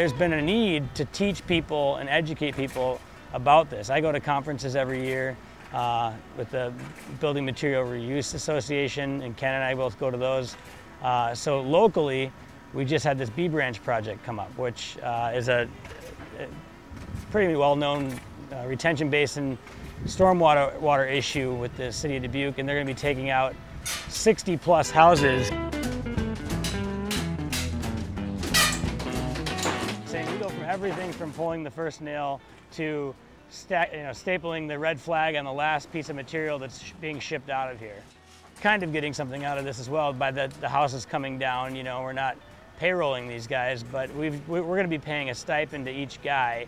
There's been a need to teach people and educate people about this. I go to conferences every year with the Building Material Reuse Association, and Ken and I both go to those. So locally, we just had this B Branch project come up, which is a pretty well-known retention basin stormwater issue with the city of Dubuque, and they're going to be taking out 60 plus houses. Saying we go from everything from pulling the first nail to stapling the red flag on the last piece of material that's being shipped out of here. Kind of getting something out of this as well by the houses coming down. You know, we're not payrolling these guys, but we're going to be paying a stipend to each guy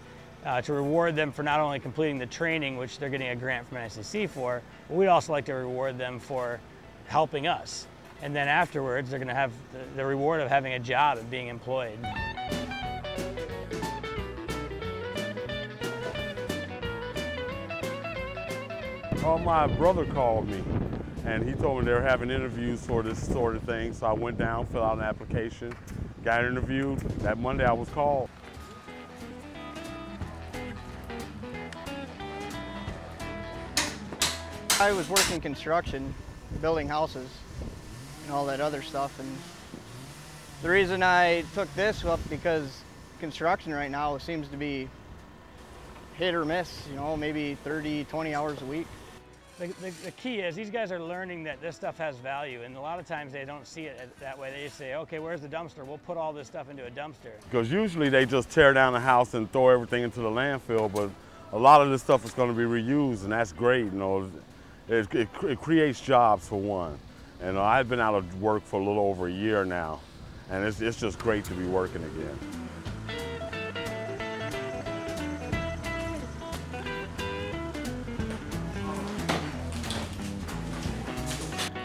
to reward them for not only completing the training, which they're getting a grant from NICC for, but we'd also like to reward them for helping us. And then afterwards, they're going to have the reward of having a job and being employed. My brother called me, and he told me they were having interviews for this sort of thing, so I went down, filled out an application, got interviewed. That Monday I was called. I was working construction, building houses, and all that other stuff, and the reason I took this up because construction right now seems to be hit or miss, you know, maybe 30, 20 hours a week. The key is these guys are learning that this stuff has value, and a lot of times they don't see it that way. They just say, okay, where's the dumpster? We'll put all this stuff into a dumpster. Because usually they just tear down the house and throw everything into the landfill, but a lot of this stuff is going to be reused, and that's great. You know, it creates jobs for one. And I've been out of work for a little over a year now, and it's just great to be working again.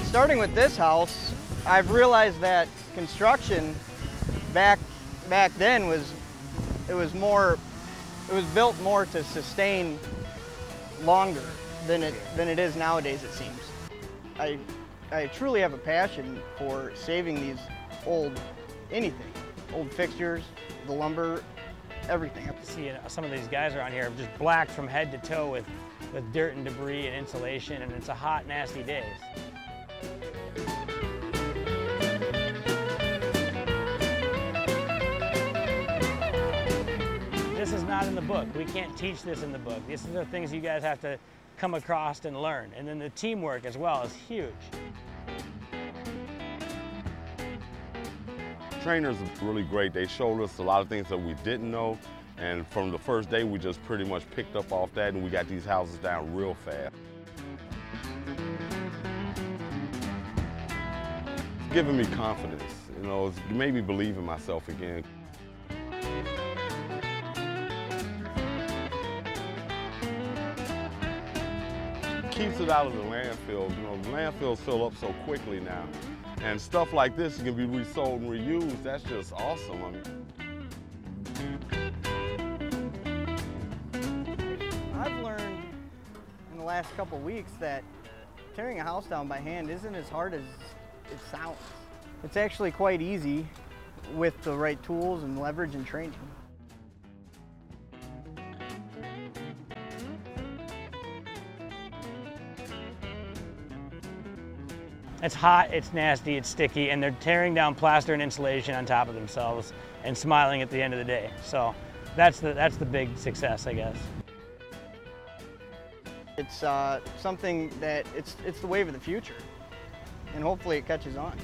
Starting with this house, I've realized that construction back then was built more to sustain longer than it is nowadays, it seems. I truly have a passion for saving these old fixtures, the lumber, everything. See, some of these guys around here are just black from head to toe with dirt and debris and insulation, and it's a hot, nasty day. This is not in the book. We can't teach this in the book. These are the things you guys have to come across and learn. And then the teamwork as well is huge. Trainers are really great. They showed us a lot of things that we didn't know. And from the first day, we just pretty much picked up off that, and we got these houses down real fast. It's giving me confidence. You know, it's made me believe in myself again. Keeps it out of the landfill. You know, the landfills fill up so quickly now. And stuff like this can be resold and reused. That's just awesome. I've learned in the last couple weeks that tearing a house down by hand isn't as hard as it sounds. It's actually quite easy with the right tools and leverage and training. It's hot, it's nasty, it's sticky, and they're tearing down plaster and insulation on top of themselves and smiling at the end of the day. So that's the big success, I guess. It's something that it's the wave of the future, and hopefully it catches on.